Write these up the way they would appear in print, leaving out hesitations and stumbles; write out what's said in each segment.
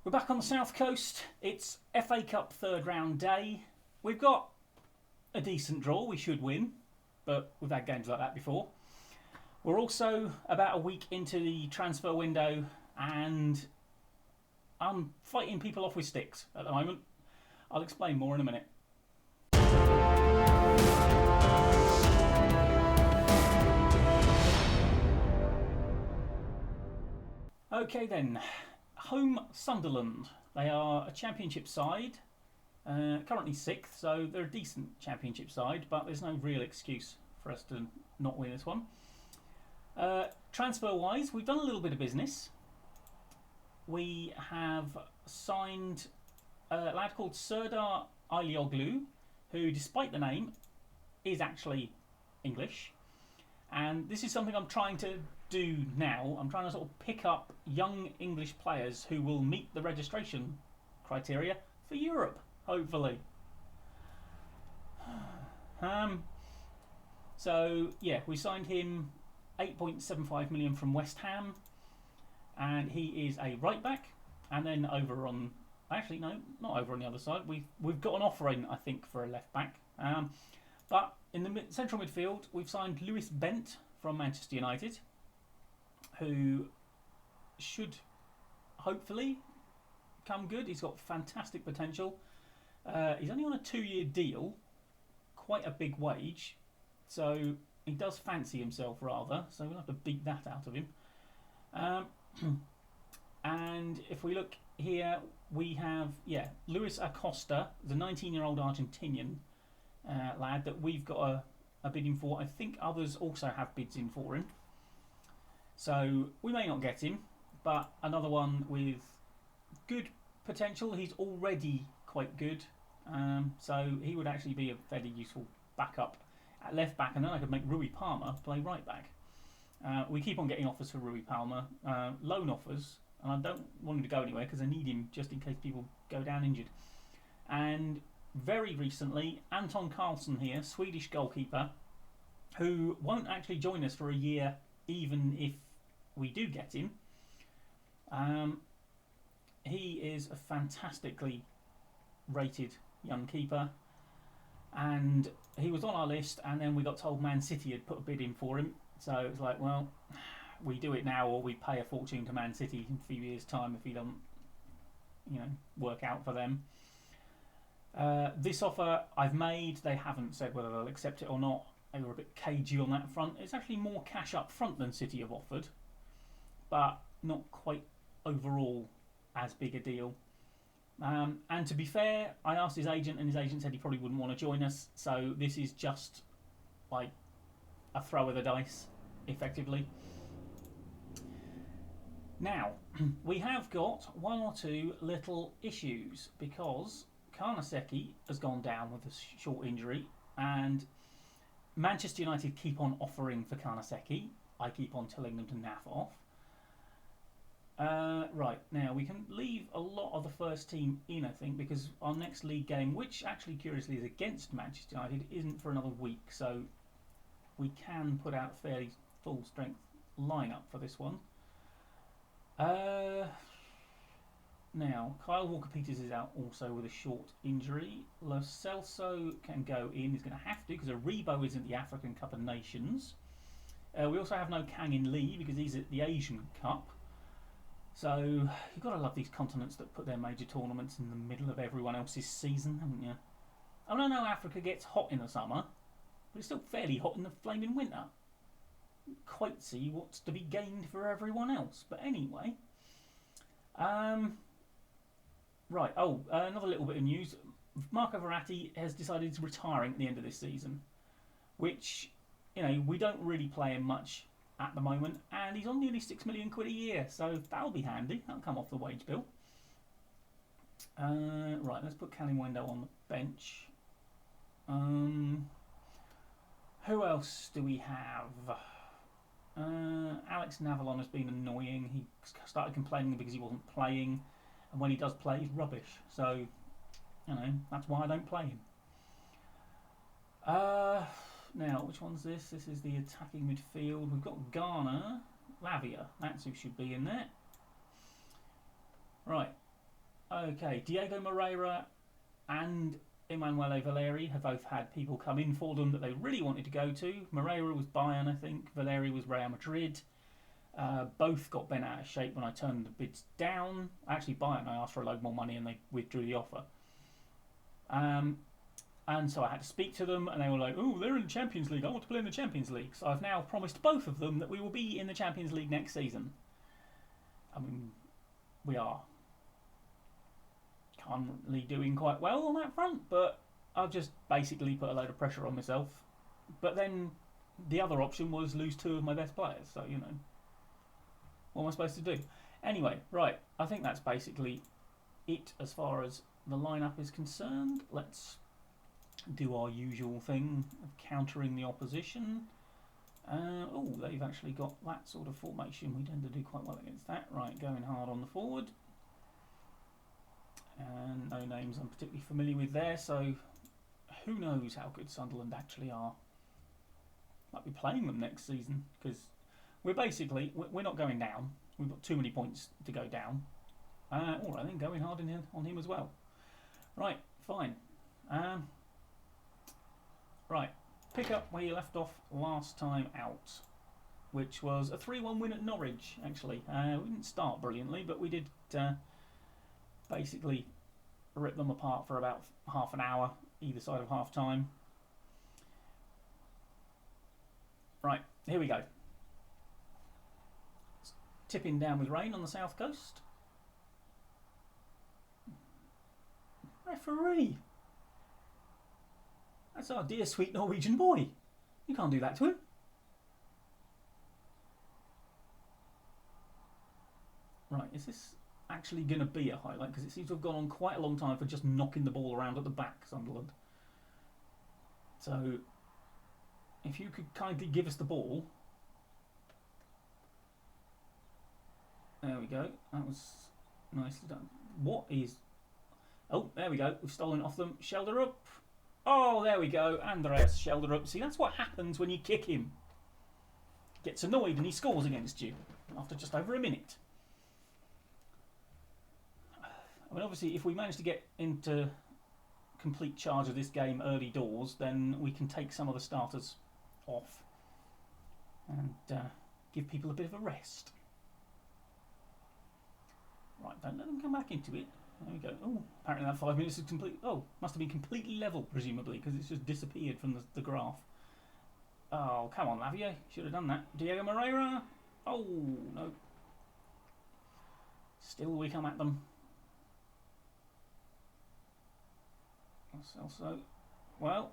We're back on the south coast. It's FA Cup third round day. We've got a decent draw. We should win, but we've had games like that before. We're also about a week into the transfer window, and I'm fighting people off with sticks at the moment. I'll explain more in a minute. Okay then, home Sunderland. They are a championship side, currently 6th, so they're a decent championship side, but there's no real excuse for us to not win this one. Transfer wise, we've done a little bit of business. We have signed a lad called Serdar Alioglu, who, despite the name, is actually English. And this is something I'm trying to do now. I'm trying to sort of pick up young English players who will meet the registration criteria for Europe, hopefully. So yeah, we signed him 8.75 million from West Ham, and he is a right back. And then over on, actually no, not over on the other side. We've got an offer in, I think, for a left back. But in the central midfield, we've signed Lewis Bent from Manchester United, who should hopefully come good. He's got fantastic potential. He's only on a 2-year deal, quite a big wage, so he does fancy himself rather, so we'll have to beat that out of him. And if we look here, we have, Luis Acosta, the 19-year-old Argentinian lad that we've got a bid in for. I think others also have bids in for him. So we may not get him, but another one with good potential. He's already quite good, so he would actually be a fairly useful backup at left back, and then I could make Rui Palmer play right back. We keep on getting offers for Rui Palmer, loan offers, and I don't want him to go anywhere because I need him just in case people go down injured. And very recently, Anton Carlson here, Swedish goalkeeper, who won't actually join us for a year even if we do get him. He is a fantastically rated young keeper, and he was on our list, and then we got told Man City had put a bid in for him, so it's like, well, we do it now or we pay a fortune to Man City in a few years' time if he doesn't, work out for them. This offer I've made, they haven't said whether they'll accept it or not. They were a bit cagey on that front. It's actually more cash up front than City have offered, but not quite overall as big a deal. And to be fair, I asked his agent, and his agent said he probably wouldn't want to join us, so this is just like a throw of the dice, effectively. Now, we have got one or two little issues, because Karnaseki has gone down with a short injury, and Manchester United keep on offering for Karnaseki. I keep on telling them to naff off. Right, now we can leave a lot of the first team in, I think, because our next league game, which actually curiously is against Manchester United, isn't for another week, so we can put out a fairly full strength lineup for this one. Now, Kyle Walker-Peters is out also with a short injury. Lo Celso can go in. He's going to have to because Aribo isn't the African Cup of Nations. We also have no Kang In Lee because he's at the Asian Cup. So you've got to love these continents that put their major tournaments in the middle of everyone else's season, haven't you? I don't know, Africa gets hot in the summer, but it's still fairly hot in the flaming winter. Quite see what's to be gained for everyone else. But anyway, right. Oh, another little bit of news. Marco Verratti has decided he's retiring at the end of this season, which, we don't really play him much at the moment, and he's on nearly £6 million a year, so that'll be handy. That'll come off the wage bill. Right, let's put Kalimundo on the bench. Who else do we have? Alex Navalon has been annoying. He started complaining because he wasn't playing, and when he does play, he's rubbish. So, that's why I don't play him. Now, which one's this? This is the attacking midfield. We've got Garner, Lavia. That's who should be in there. Right. Okay, Diego Moreira and Emanuele Valeri have both had people come in for them that they really wanted to go to. Moreira was Bayern, I think. Valeri was Real Madrid. Both got bent out of shape when I turned the bids down. Actually, Bayern, I asked for a load more money and they withdrew the offer. And so I had to speak to them, and they were like, "Oh, they're in the Champions League. I want to play in the Champions League." So I've now promised both of them that we will be in the Champions League next season. I mean, we are currently doing quite well on that front, but I've just basically put a load of pressure on myself. But then the other option was lose two of my best players, so, you know, what am I supposed to do? Anyway, right, I think that's basically it as far as the lineup is concerned. Let's do our usual thing of countering the opposition. Oh, they've actually got that sort of formation. We tend to do quite well against that. Right, going hard on the forward. And no names I'm particularly familiar with there, so who knows how good Sunderland actually are. Might be playing them next season, because we're not going down. We've got too many points to go down. Alright then, going hard on him as well. Right, fine. Right, pick up where you left off last time out, which was a 3-1 win at Norwich, actually. We didn't start brilliantly, but we did basically rip them apart for about half an hour, either side of half time. Right, here we go. It's tipping down with rain on the south coast. Referee! That's our dear sweet Norwegian boy. You can't do that to him. Right, is this actually going to be a highlight? Because it seems to have gone on quite a long time for just knocking the ball around at the back, Sunderland. So, if you could kindly give us the ball. There we go. That was nicely done. What is... Oh, there we go. We've stolen it off them. Shelder up. Oh, there we go. Andreas Shelder up. See, that's what happens when you kick him. He gets annoyed and he scores against you after just over a minute. I mean, obviously, if we manage to get into complete charge of this game early doors, then we can take some of the starters off and give people a bit of a rest. Right, don't let them come back into it. There we go. Oh, apparently that 5 minutes is complete. Oh, must have been completely level, presumably, because it's just disappeared from the graph. Oh, come on, Lavia. Should have done that. Diego Moreira. Oh, no. Still we come at them. Also, well,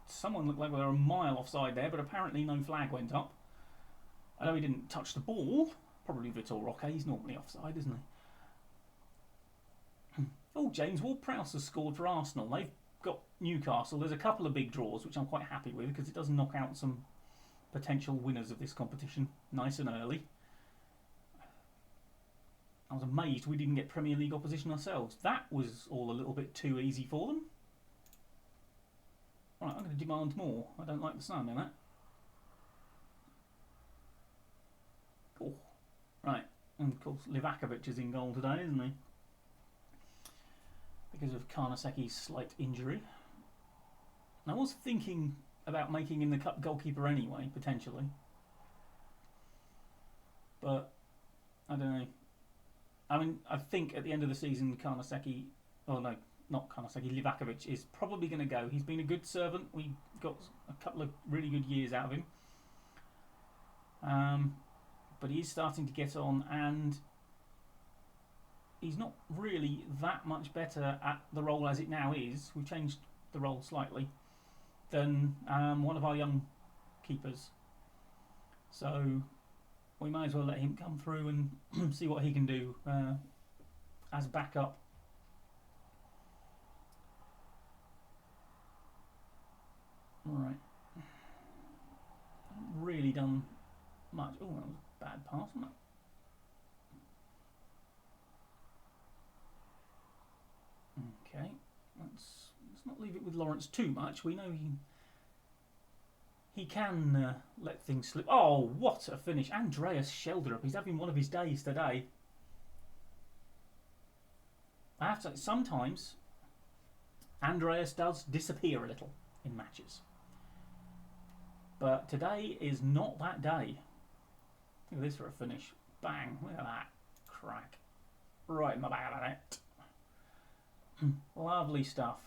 someone looked like they were a mile offside there, but apparently no flag went up. I know he didn't touch the ball. Probably Vitor Roque. He's normally offside, isn't he? Oh, James Ward-Prowse has scored for Arsenal. They've got Newcastle. There's a couple of big draws, which I'm quite happy with, because it does knock out some potential winners of this competition nice and early. I was amazed we didn't get Premier League opposition ourselves. That was all a little bit too easy for them. Right, I'm going to demand more. I don't like the sound in that. Cool. Right, and of course Livakovic is in goal today, isn't he? Because of Karnaseki's slight injury. And I was thinking about making him the cup goalkeeper anyway, potentially. But, I don't know. I mean, I think at the end of the season, Karnaseki... Oh, no, not Karnaseki. Livakovic is probably going to go. He's been a good servant. We got a couple of really good years out of him. But he is starting to get on, and he's not really that much better at the role as it now is. We've changed the role slightly than one of our young keepers. So we might as well let him come through and see what he can do as backup. Right. Haven't really done much. Oh, that was a bad pass, wasn't it? Okay, let's not leave it with Lawrence too much. We know he can let things slip. Oh, what a finish. Andreas Shelderup. He's having one of his days today. have to say, sometimes Andreas does disappear a little in matches. But today is not that day. Look at this for a finish. Bang. Look at that. Crack. Right in the back of it. Lovely stuff.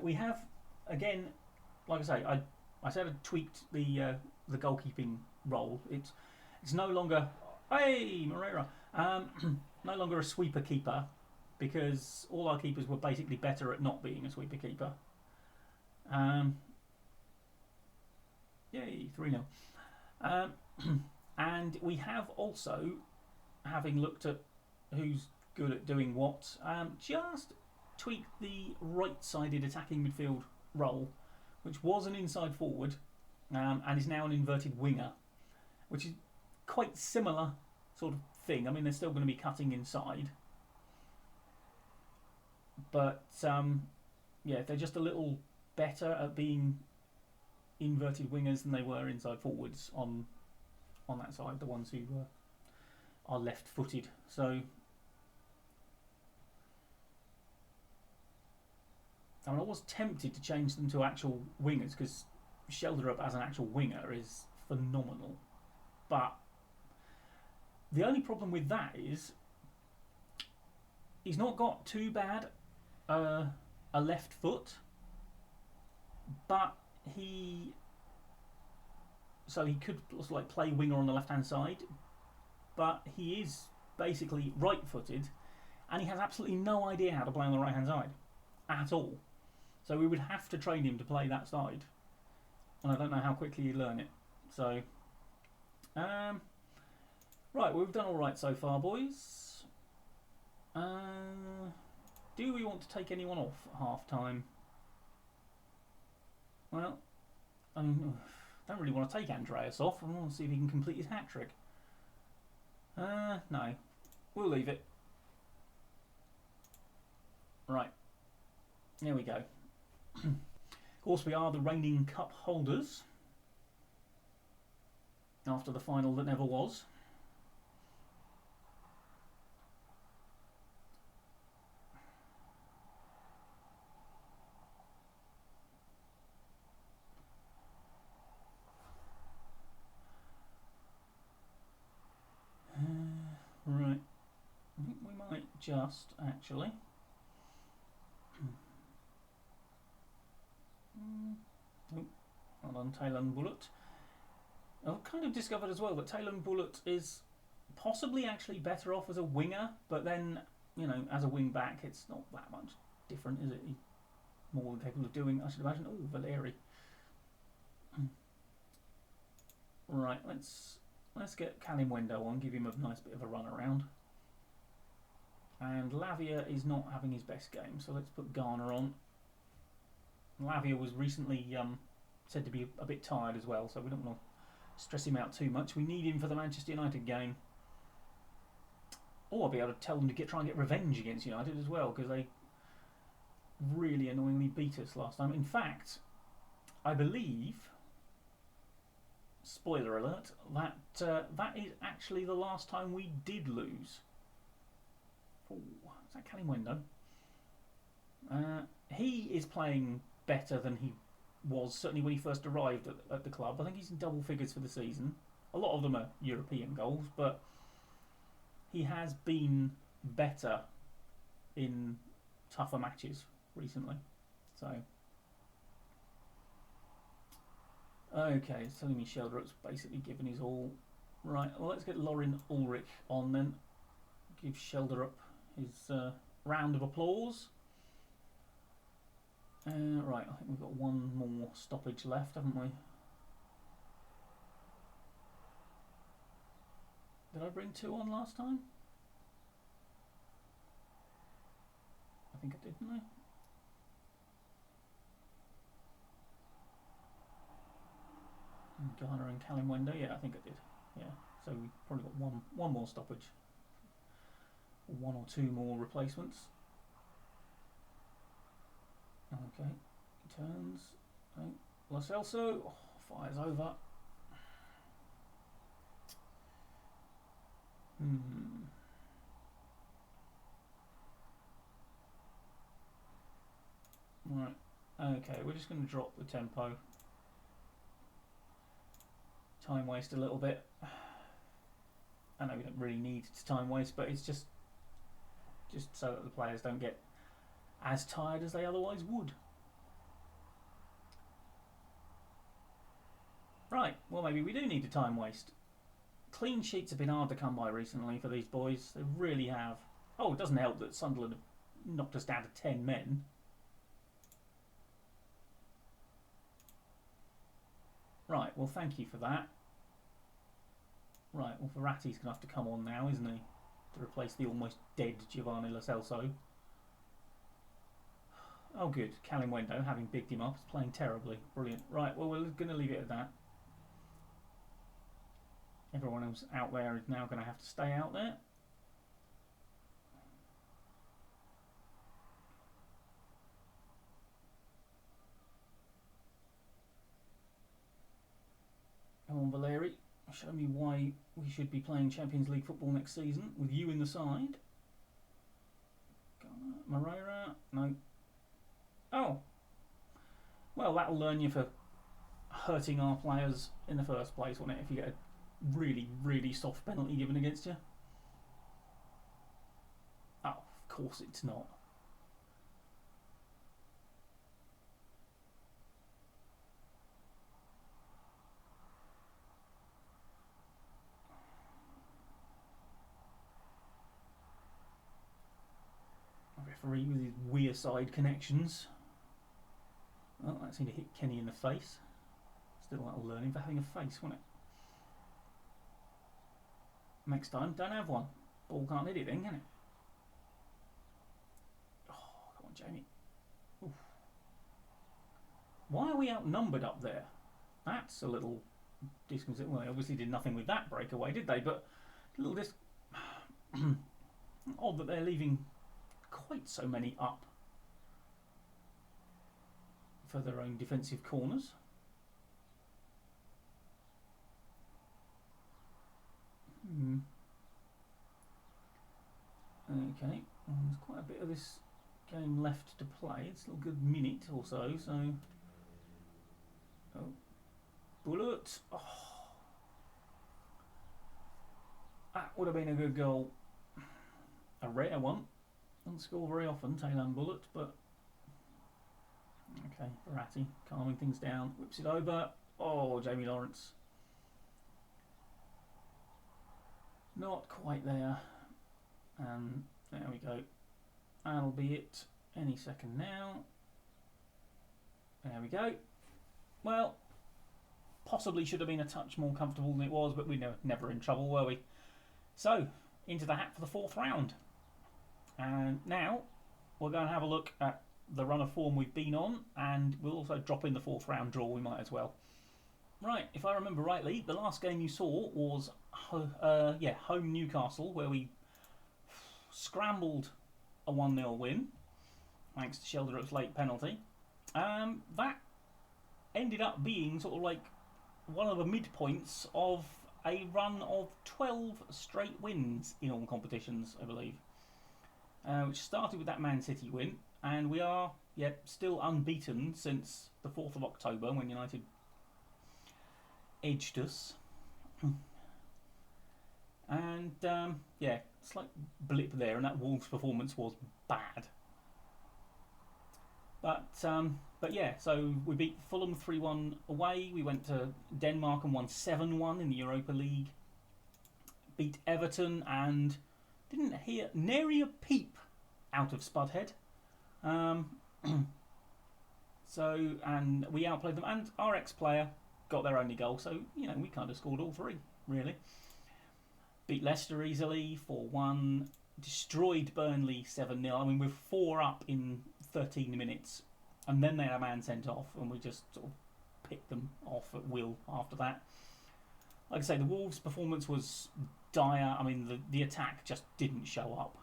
We have, again, like I say, I said I tweaked the goalkeeping role. It's no longer, hey, Moreira, no longer a sweeper keeper, because all our keepers were basically better at not being a sweeper keeper. Yay, 3-0. And we have also, having looked at who's good at doing what, just tweaked the right-sided attacking midfield role, which was an inside forward and is now an inverted winger, which is quite similar sort of thing. I mean, they're still going to be cutting inside, but yeah, they're just a little better at being inverted wingers than they were inside forwards on that side, the ones who are left-footed. So I mean, I was tempted to change them to actual wingers, because Shelderup as an actual winger is phenomenal. But the only problem with that is he's not got too bad a left foot, but he could also like play winger on the left hand side, but he is basically right footed and he has absolutely no idea how to play on the right hand side at all. So we would have to train him to play that side, and I don't know how quickly he'd learn it. So right, well, we've done all right so far, boys. Do we want to take anyone off at half time? Well, I mean, I don't really want to take Andreas off. I want to see if he can complete his hat-trick. No. We'll leave it. Right. There we go. Of course, we are the reigning cup holders after the final that never was. Right. I think we might just actually. Oh, hold on, Taylor Bullet. I've kind of discovered as well that Taylor Bullet is possibly actually better off as a winger, but then, you know, as a wing back, it's not that much different, is it? He's more capable of doing, I should imagine. Oh, Valeri. Right, let's get Kalimwendo on, give him a nice bit of a run around. And Lavia is not having his best game, so let's put Garner on. Lavia was recently said to be a bit tired as well, so we don't want to stress him out too much. We need him for the Manchester United game. Or I'll be able to tell them to try and get revenge against United as well, because they really annoyingly beat us last time. In fact, I believe, spoiler alert, that that is actually the last time we did lose. Oh, is that Kalimwendo? He is playing better than he was, certainly when he first arrived at the club. I think he's in double figures for the season. A lot of them are European goals, but he has been better in tougher matches recently. So, okay, it's telling me Shelderup's basically given his all. Right, well, let's get Lorin Ulrich on then. Give Shelderup his round of applause. Right, I think we've got one more stoppage left, haven't we? Did I bring two on last time? I think I did, didn't I? Garner and Kalimwendo, yeah, I think I did. Yeah, so we've probably got one more stoppage. One or two more replacements. Okay, turns. Okay. Lo Celso fires over. Okay, we're just going to drop the tempo. Time waste a little bit. I know we don't really need to time waste, but it's just so that the players don't get as tired as they otherwise would. Right, well maybe we do need to time waste. Clean sheets have been hard to come by recently for these boys. They really have. Oh, it doesn't help that Sunderland have knocked us down to 10 men. Right, well thank you for that. Right, well Verratti's going to have to come on now, isn't he? To replace the almost dead Giovanni Lo Celso. Oh good, Callum Wendo, having bigged him up, is playing terribly. Brilliant. Right, well we're going to leave it at that. Everyone else out there is now going to have to stay out there. Come on, Valeri. Show me why we should be playing Champions League football next season with you in the side. Moreira. No. Oh. Well, that'll learn you for hurting our players in the first place, won't it? If you get a really, really soft penalty given against you. Oh, of course it's not. Referee with his weird side connections. Well, that seemed to hit Kenny in the face. Still that'll learn him for having a face, won't it? Next time, don't have one. Ball can't hit it then, can it? Oh, come on, Jamie. Oof. Why are we outnumbered up there? That's a little disconcerting. Well, they obviously did nothing with that breakaway, did they? But a little odd that they're leaving quite so many up for their own defensive corners. Okay, there's quite a bit of this game left to play. It's a good minute or so. Oh, bullet! Oh, that would have been a good goal. A rare one. Doesn't score very often, Taylor Bullet, but okay. Verratti calming things down, whips it over. Oh, Jamie Lawrence. Not quite there. And there we go. That'll be it any second now. There we go. Well, possibly should have been a touch more comfortable than it was, but we never in trouble, were we? So, into the hat for the fourth round. And now we're going to have a look at the run of form we've been on, and we'll also drop in the fourth round draw, we might as well. Right, if I remember rightly, the last game you saw was home Newcastle, where we scrambled a 1-0 win, thanks to Shelderup's late penalty. That ended up being sort of like one of the midpoints of a run of 12 straight wins in all competitions, I believe. Which started with that Man City win, and we are still unbeaten since the 4th of October when United edged us. And slight blip there, and that Wolves performance was bad. But yeah, so we beat Fulham 3-1 away. We went to Denmark and won 7-1 in the Europa League. Beat Everton and didn't hear nary a peep out of Spudhead. And we outplayed them, and our ex-player got their only goal, so we kind of scored all three, really. Beat Leicester easily 4-1, destroyed Burnley 7-0. I mean, we're 4 up in 13 minutes, and then they had a man sent off, and we just sort of picked them off at will after that. Like I say, the Wolves' performance was dire. I mean, the attack just didn't show up.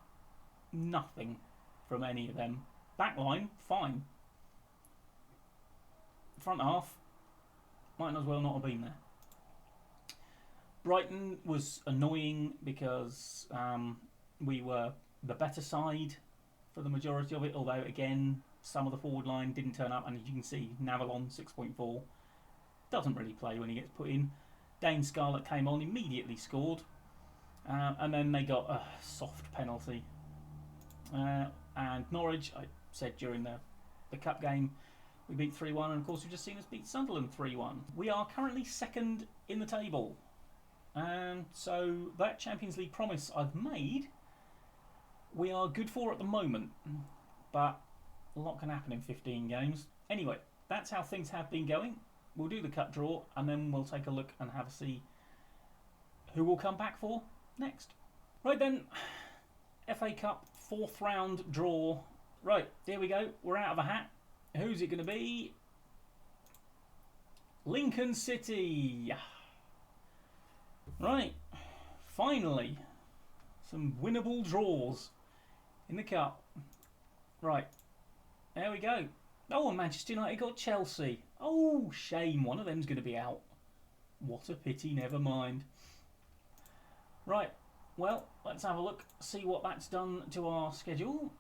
Nothing from any of them. Backline, fine. Front half, might as well not have been there. Brighton was annoying because we were the better side for the majority of it, although again some of the forward line didn't turn up, and as you can see, Navalon 6.4 doesn't really play when he gets put in. Dane Scarlett came on, immediately scored, and then they got a soft penalty. And Norwich, I said during the cup game, we beat 3-1, and of course we've just seen us beat Sunderland 3-1. We are currently second in the table, so that Champions League promise I've made, we are good for at the moment, but a lot can happen in 15 games. Anyway, that's how things have been going. We'll do the cup draw, and then we'll take a look and have a see who we'll come back for next. Right then, FA Cup 4th round draw. Right, here we go. We're out of a hat. Who's it going to be? Lincoln City. Right, finally, some winnable draws in the cup. Right, there we go. Oh, and Manchester United got Chelsea. Oh, shame. One of them's going to be out. What a pity, never mind. Right, well, let's have a look, see what that's done to our schedule.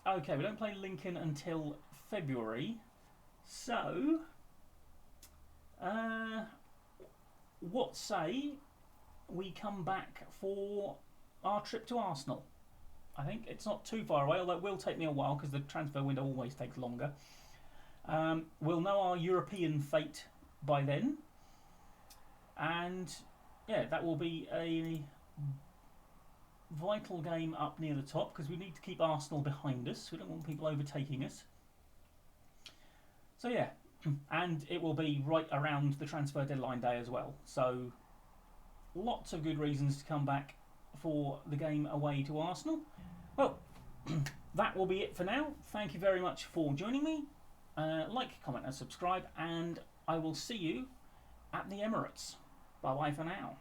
Okay, we don't play Lincoln until February. So, what say we come back for our trip to Arsenal? I think it's not too far away, although it will take me a while because the transfer window always takes longer. We'll know our European fate by then. And, yeah, that will be a vital game up near the top because we need to keep Arsenal behind us. We don't want people overtaking us. So, yeah, and it will be right around the transfer deadline day as well. So, lots of good reasons to come back for the game away to Arsenal. Well, that will be it for now. Thank you very much for joining me. Like, comment and subscribe, and I will see you at the Emirates. Bye bye for now.